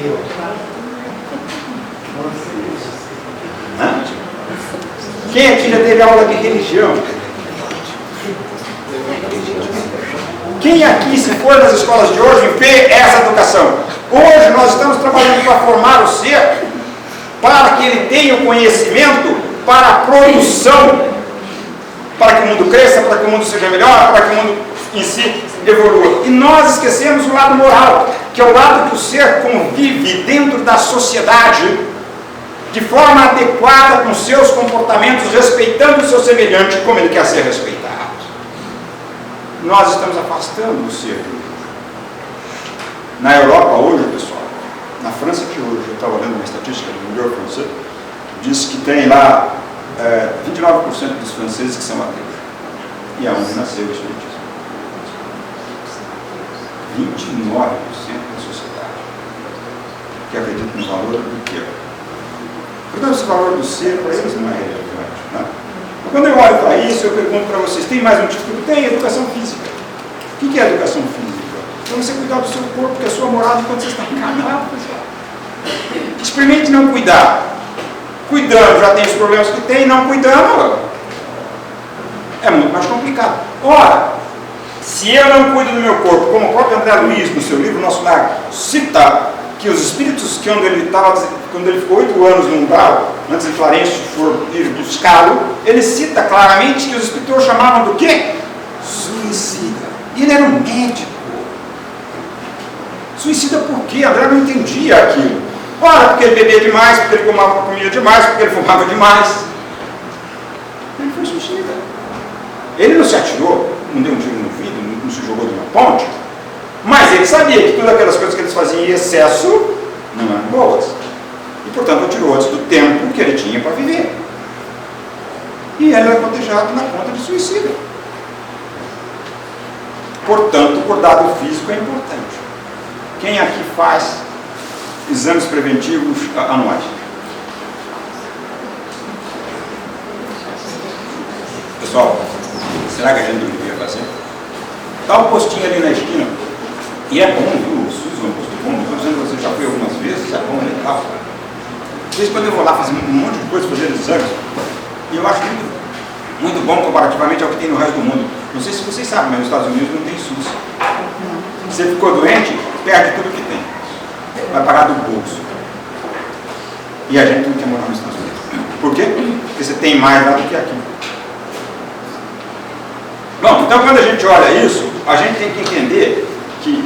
Eu. Quem aqui já teve aula de religião? Quem aqui, se for nas escolas de hoje, vê essa educação? Hoje nós estamos trabalhando para formar o ser, para que ele tenha o conhecimento para a produção, para que o mundo cresça, para que o mundo seja melhor, para que o mundo em si evolua. E nós esquecemos o lado moral, que é o lado que o ser convive dentro da sociedade, de forma adequada com seus comportamentos, respeitando o seu semelhante como ele quer ser respeitado. Nós estamos afastando o ser. Na Europa hoje, pessoal, na França de hoje, eu estava lendo uma estatística do Melhor Francês, diz que tem lá 29% dos franceses que são ateus. E aonde nasceu o espiritismo? 29% da sociedade que acredita no valor do que é. Então, esse valor do ser, para eles não é relevante. Né? Quando eu olho para isso, eu pergunto para vocês, tem mais um título? Tem, educação física. O que é educação física? Para você cuidar do seu corpo, que é a sua morada enquanto você está encarnado, pessoal. Experimente não cuidar. Cuidando, já tem os problemas que tem, não cuidando, é muito mais complicado. Ora, se eu não cuido do meu corpo, como o próprio André Luiz, no seu livro Nosso Lar, cita que os espíritos, que quando ele ficou 8 anos no umbral, antes de Clarencio for ir buscá-lo, ele cita claramente que os espíritos chamavam do quê? Suicida. E ele era um médico. Suicida por quê? André não entendia aquilo. Ora, porque ele bebia demais, porque ele comia demais, porque ele fumava demais. Ele foi suicida. Ele não se atirou, não deu um tiro no vidro, não se jogou de uma ponte, mas ele sabia que todas aquelas coisas que eles faziam em excesso não eram boas. E, portanto, tirou antes do tempo que ele tinha para viver. E ele era cotejado na conta de suicida. Portanto, o cuidado físico é importante. Quem aqui faz exames preventivos anuais? Pessoal, será que a gente deveria fazer? Dá um postinho ali na esquina. E é bom, viu? O SUS é um posto bom. Estou dizendo que você já foi algumas vezes, é bom, é legal. De vez em quando eu vou lá fazer um monte de coisa, fazer exames. E eu acho muito bom comparativamente ao que tem no resto do mundo. Não sei se vocês sabem, mas nos Estados Unidos não tem SUS. Você ficou doente, perde tudo que tem. Vai pagar do bolso. E a gente não quer morar nos Estados Unidos. Por quê? Porque você tem mais lá do que aqui. Bom, então quando a gente olha isso, a gente tem que entender que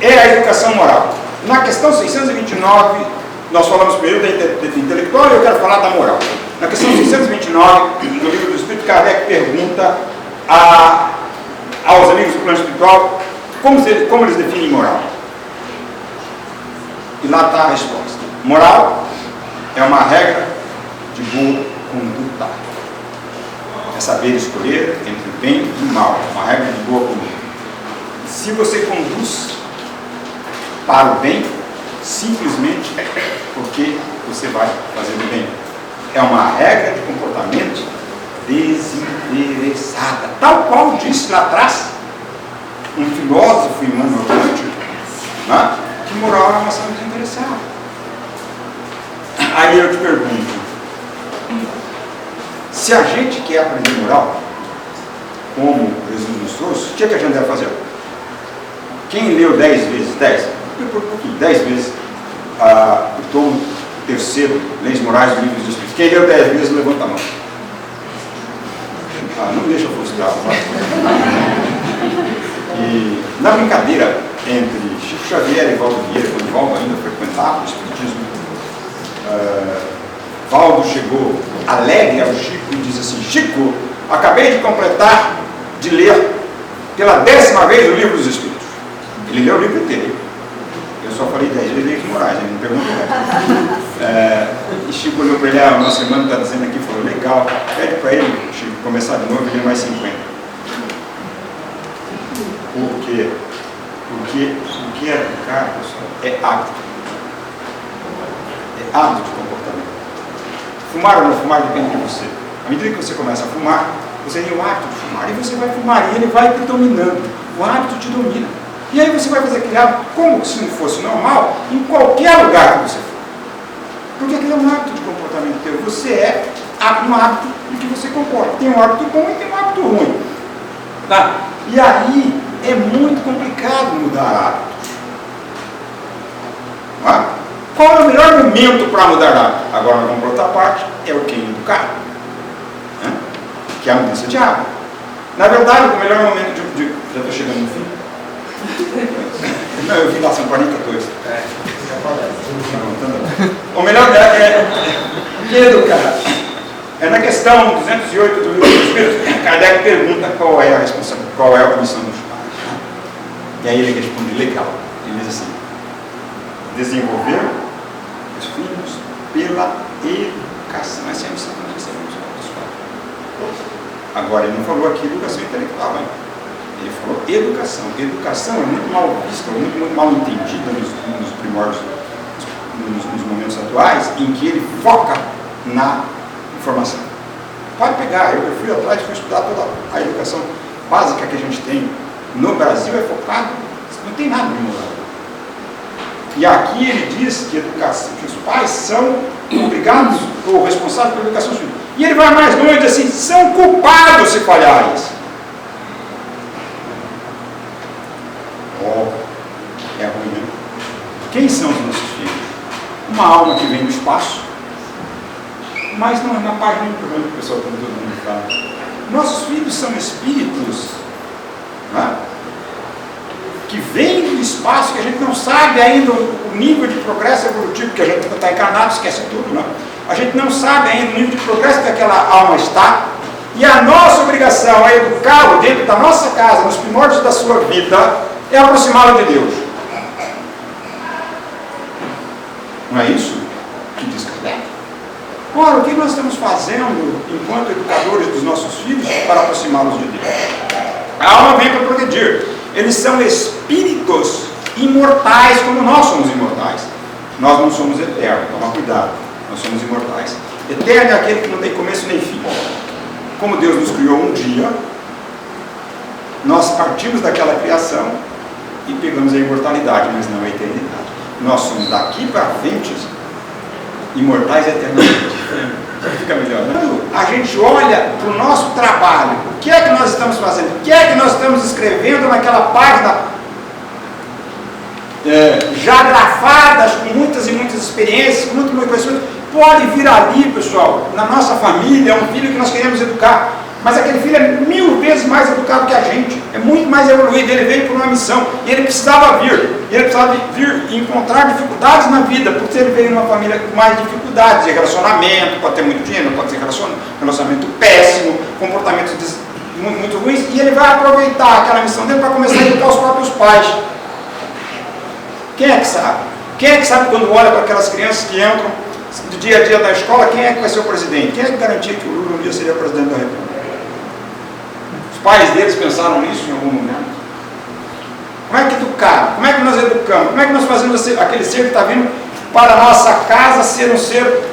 é a educação moral. Na questão 629, nós falamos primeiro da intelectual e eu quero falar da moral. Na questão 629, no livro do Espírito, Kardec pergunta aos amigos do plano espiritual como eles definem moral. E lá está a resposta. Moral é uma regra de boa conduta. É saber escolher entre o bem e o mal. Uma regra de boa conduta. Se você conduz para o bem, simplesmente porque você vai fazer o bem. É uma regra de comportamento desinteressada. Tal qual disse lá atrás um filósofo Immanuel Kant, né, que moral é uma ação desinteressada. Aí eu te pergunto, se a gente quer aprender moral, como Jesus nos trouxe, o que a gente deve fazer? Quem leu 10 vezes 10? Por pouquinho, 10 vezes o tomo terceiro, Leis Morais do Livro dos Espíritos. Quem leu 10 vezes, levanta a mão. Não deixa eu frustrar. E na brincadeira entre Chico Xavier e Valdo Vieira, quando Valdo ainda frequentava o espiritismo, Valdo chegou alegre ao Chico e disse assim: Chico, acabei de completar de ler pela 10ª vez o Livro dos Espíritos. Ele leu o livro inteiro. Eu só falei 10 vezes Leite Moraes, ele não perguntou. E Chico olhou para ele: o nosso irmão está dizendo aqui, falou: legal, pede para ele, Chico, começar de novo e ler mais 50. Por quê? Porque o que é educar, pessoal, é hábito. É hábito de comportamento. Fumar ou não fumar depende de você. À medida que você começa a fumar, você tem o hábito de fumar. E você vai fumar e ele vai te dominando. O hábito te domina. E aí você vai fazer aquele hábito como se não fosse normal em qualquer lugar que você for. Porque aquilo é um hábito de comportamento teu. Você é um hábito de que você comporta. Tem um hábito bom e tem um hábito ruim. Tá? E aí é muito complicado mudar hábitos. Tá? Qual é o melhor momento para mudar hábito? Agora nós vamos para outra parte, é o que? Educar. Né? Que é a mudança de hábito. Na verdade, o melhor momento de já estou chegando no fim. Não, eu vim lá, são 42. O melhor que educar. É na questão 208 do Livro dos Espíritos, Kardec pergunta qual é a responsabilidade, qual é a missão dos pais. E aí ele responde: legal. Ele diz assim: desenvolver os filhos pela educação. Essa é a missão que nós recebemos dos pais. Agora, ele não falou aqui educação intelectual, hein? Ele falou educação. Educação é muito mal vista, muito mal entendida nos primórdios, nos momentos atuais, em que ele foca na informação. Pode pegar, eu fui atrás, fui estudar toda a educação básica que a gente tem no Brasil, é focado, não tem nada de moral. E aqui ele diz que os pais são obrigados ou responsáveis pela educação dos filhos. E ele vai mais longe, assim, são culpados se falharem. É ruim, né? Quem são os nossos filhos? Uma alma que vem do espaço, mas não é na página do programa que o pessoal todo mundo fala. Nossos filhos são espíritos, né? Que vêm do espaço, que a gente não sabe ainda o nível de progresso evolutivo, que a gente está encarnado, esquece tudo, né? A gente não sabe ainda o nível de progresso que aquela alma está, e a nossa obrigação é educá-lo dentro da nossa casa, nos primórdios da sua vida, é aproximá-lo de Deus. Não é isso que diz Kardec? Ora, o que nós estamos fazendo enquanto educadores dos nossos filhos para aproximá-los de Deus? A alma vem para progredir. Eles são espíritos imortais como nós somos imortais. Nós não somos eternos, toma cuidado. Nós somos imortais. Eterno é aquele que não tem começo nem fim. Como Deus nos criou um dia, nós partimos daquela criação e pegamos a imortalidade, mas não a eternidade. Nós somos daqui para frente imortais eternamente. Fica melhor, né? A gente olha para o nosso trabalho. O que é que nós estamos fazendo? O que é que nós estamos escrevendo naquela página já grafadas, com muitas e muitas experiências, com muito conhecimento? Pode vir ali, pessoal, na nossa família, é um filho que nós queremos educar. Mas aquele filho é 1000 vezes mais educado que a gente, é muito mais evoluído. Ele veio por uma missão e ele precisava vir. Ele precisava vir e encontrar dificuldades na vida, porque ele veio numa família com mais dificuldades de relacionamento, pode ter muito dinheiro, pode ter relacionamento péssimo, comportamentos muito ruins, e ele vai aproveitar aquela missão dele para começar a educar os próprios pais. Quem é que sabe? Quem é que sabe quando olha para aquelas crianças que entram do dia a dia da escola, quem é que vai ser o presidente? Quem é que garantia que o Lula um dia seria presidente da República? Os pais deles pensaram nisso em algum momento? Como é que educar? Como é que nós educamos? Como é que nós fazemos aquele ser que está vindo para a nossa casa ser um ser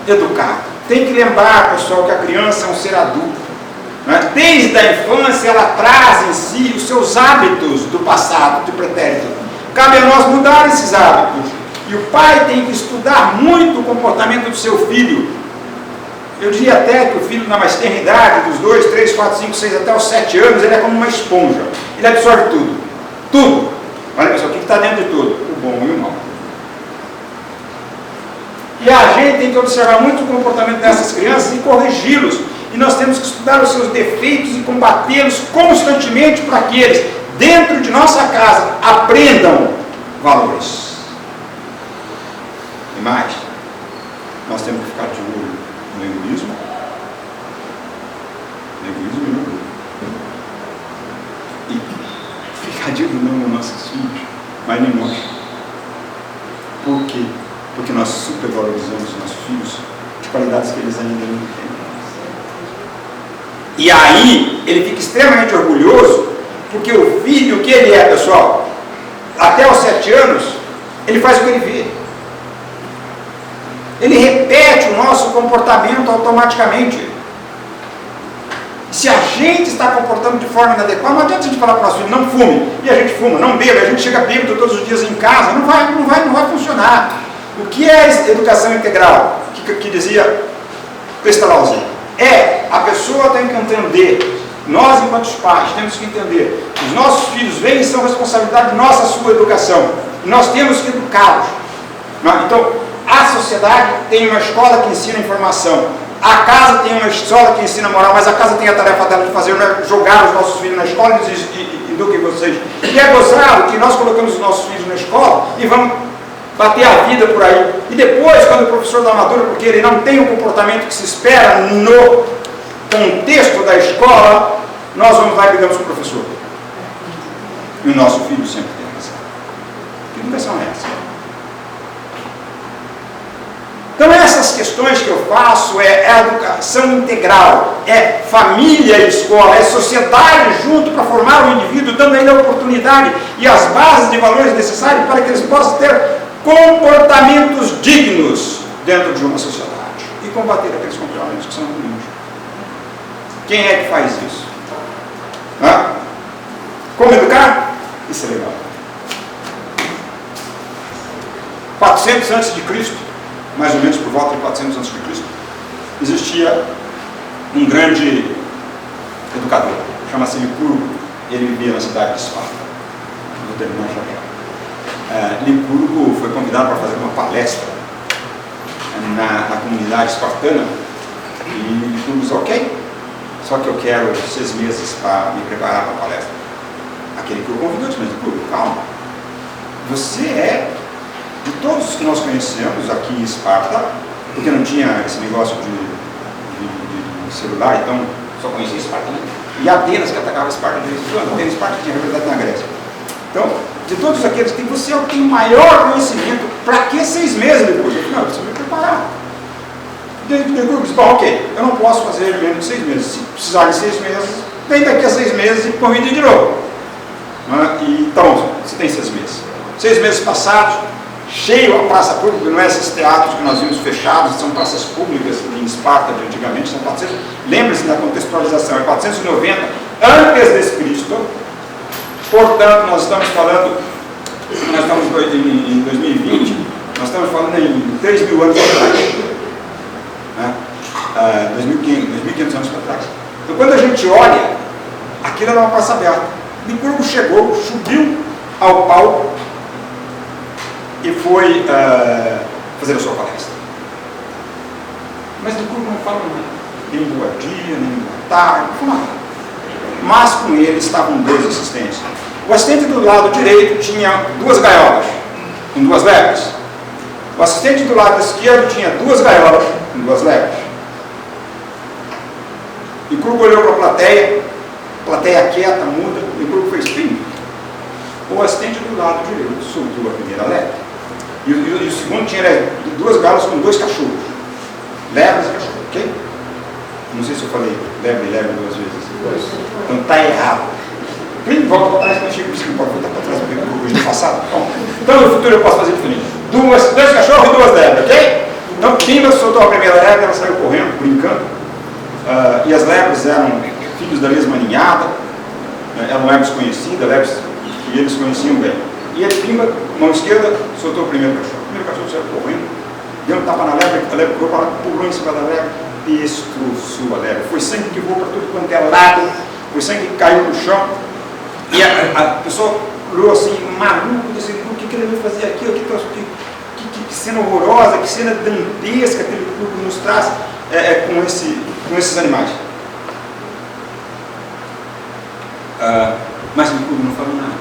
educado? Tem que lembrar, pessoal, que a criança é um ser adulto. Né? Desde a infância ela traz em si os seus hábitos do passado, do pretérito. Cabe a nós mudar esses hábitos. E o pai tem que estudar muito o comportamento do seu filho. Eu diria até que o filho na mais tenra idade, dos 2, 3, 4, 5, 6 até os 7 anos, ele é como uma esponja. Ele absorve tudo. Tudo. Olha pessoal, o que está dentro de tudo? O bom e o mal. E a gente tem que observar muito o comportamento dessas crianças e corrigi-los. e nós temos que estudar os seus defeitos e combatê-los constantemente para que eles, dentro de nossa casa, aprendam valores. E mais, nós temos que ficar de olho no egoísmo e no orgulho. E ficar de olho não nos nossos filhos, mas em nós. Por quê? Porque nós supervalorizamos os nossos filhos de qualidades que eles ainda não têm. E aí, ele fica extremamente orgulhoso, porque o filho, o que ele é, pessoal? Até os 7 anos, ele faz o que ele vê. Ele repete o nosso comportamento automaticamente. Se a gente está comportando de forma inadequada, não adianta a gente falar para o nosso filho, não fume, e a gente fuma, não beba, a gente chega bêbado todos os dias em casa, não vai funcionar. O que é a educação integral? Que dizia Pestalozzi? A pessoa tem que entender, nós enquanto pais temos que entender, os nossos filhos vêm e são responsabilidade nossa a sua educação, e nós temos que educá-los. Então, a sociedade tem uma escola que ensina informação, a casa tem uma escola que ensina moral, mas a casa tem a tarefa dela de fazer, jogar os nossos filhos na escola e eduquem vocês. E é gozado que nós colocamos os nossos filhos na escola e vamos bater a vida por aí. E depois, quando o professor dá madura, porque ele não tem o comportamento que se espera no contexto da escola, nós vamos lá e brigamos com o professor. E o nosso filho sempre tem razão. Que educação é essa? Então essas questões que eu faço é a educação integral, é família e escola, é sociedade junto para formar o indivíduo, dando a ele a oportunidade e as bases de valores necessários para que eles possam ter comportamentos dignos dentro de uma sociedade e combater aqueles comportamentos que são ruins. Quem é que faz isso? Como educar? Isso é legal. 400 antes de Cristo, mais ou menos por volta de 400 anos de Cristo, existia um grande educador, chama-se Licurgo, ele vivia na cidade de Esparta. Vou terminar já. Licurgo foi convidado para fazer uma palestra na comunidade espartana e Licurgo disse, ok, só que eu quero 6 meses para me preparar para a palestra. Aquele que o convidou disse, mas Licurgo, calma, você é de todos os que nós conhecemos aqui em Esparta, porque não tinha esse negócio de celular, então só conhecia Esparta, né? E Atenas que atacava Esparta de vez em quando, Atenas e Esparta tinha rivalidade na Grécia. Então, de todos aqueles que você é o que tem maior conhecimento, para que 6 meses depois? Não, eu preciso me preparar. Licurgo disse, bom, ok, eu não posso fazer menos de 6 meses. Se precisar de 6 meses, vem daqui a 6 meses e convide de novo. Então, você tem 6 meses. 6 meses passados, cheio a praça pública, não é esses teatros que nós vimos fechados, são praças públicas em Esparta de antigamente, são 400, lembre-se da contextualização, é 490 antes de Cristo, portanto nós estamos falando, nós estamos em 2020, nós estamos falando em 3.000 anos atrás, né? 2.500 anos para trás. Então quando a gente olha, aquilo era uma praça aberta, Licurgo chegou, subiu ao palco, e foi fazer a sua palestra. Mas Licurgo não fala nada, nem boa dia, nem boa tarde, não fala nada. Mas com ele estavam 2 assistentes. O assistente do lado direito tinha 2 gaiolas, com 2 lebres. O assistente do lado esquerdo tinha 2 gaiolas, com 2 lebres. Licurgo olhou para a plateia quieta, muda, Licurgo fez pim. O assistente do lado direito soltou a primeira lebre. E o segundo tinha 2 galas com 2 cachorros. Lebres e cachorros, ok? Não sei se eu falei lebre 2 vezes. Então está errado. Volta para trás, mas não pode voltar para trás, porque eu vou no passado. Bom, então no futuro eu posso fazer diferente. 2 cachorros e 2 lebres, ok? Então Pimba soltou a primeira lebre, ela saiu correndo, brincando. E as lebres eram filhos da mesma ninhada, eram lebres conhecidas, lebres que eles conheciam bem. E ele, Pimba, mão esquerda, soltou o primeiro cachorro. O primeiro cachorro saiu correndo, deu um tapa na lebre, a lebre pulou em cima da lebre e destroçou a lebre. Foi sangue que voou para tudo quanto é lado, foi sangue que caiu no chão. E a pessoa olhou assim, maluco, disse, o que ele vai fazer aqui? Que cena horrorosa, que cena dantesca que ele nos traz com esses animais. Mas o Licurgo não falou nada.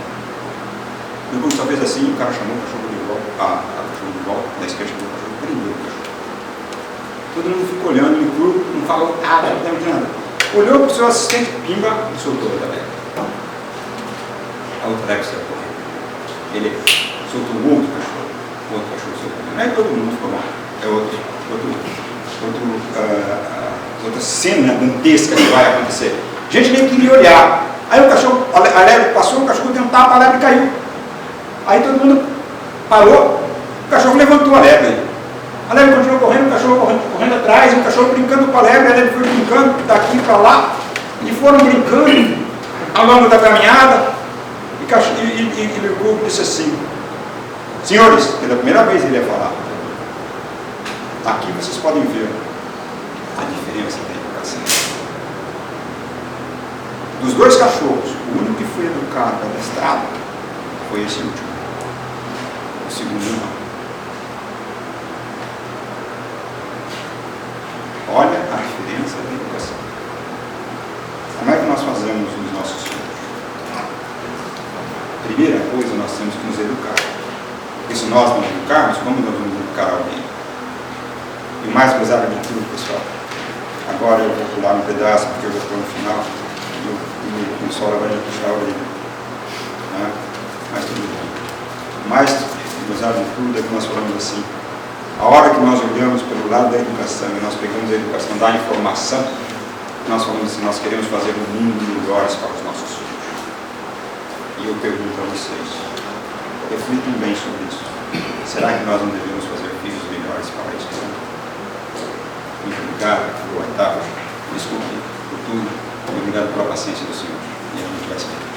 O Licurgo só fez assim, o cara chamou o cachorro de volta, a cachorro de volta, da esquerda chamou o cachorro, prendeu o cachorro. Todo mundo ficou olhando, o Licurgo não falou nada, não deu de nada. Olhou para o seu assistente, pimba, e soltou a outra légua. A outra légua saiu correndo. Ele soltou o outro cachorro soltou. Não é todo mundo ficou mal, é outra cena dantesca que vai acontecer. A gente nem queria olhar. Aí o cachorro, a lebre passou, o cachorro deu um tapa, a lebre caiu. Aí todo mundo parou, o cachorro levantou a lebre. A lebre continuou correndo, o cachorro correndo atrás, e o cachorro brincando com a lebre foi brincando daqui para lá, e foram brincando ao longo da caminhada. E Licurgo disse assim: senhores, pela primeira vez ele ia falar, aqui vocês podem ver a diferença da educação. Dos dois cachorros, o único que foi educado, adestrado, foi esse último. O segundo não. Olha a diferença da educação. Como é que nós fazemos os nossos filhos? Primeira coisa, nós temos que nos educar. Porque se nós não educarmos, como nós vamos educar alguém? E mais pesado de tudo, pessoal, agora eu vou pular um pedaço, porque eu já estou no final, e o consolo vai puxar a orelha. Né? Mas tudo bem. Mais pesado de tudo é que nós falamos assim: a hora que nós olhamos pelo lado da educação e nós pegamos a educação da informação, nós falamos assim: nós queremos fazer um mundo melhores para os nossos filhos. E eu pergunto a vocês, reflitam bem sobre isso. Será que nós não devemos fazer filhos melhores para isso? Muito obrigado por aguentar. Desculpe por tudo. Obrigado pela paciência do Senhor. E a gente vai esperar.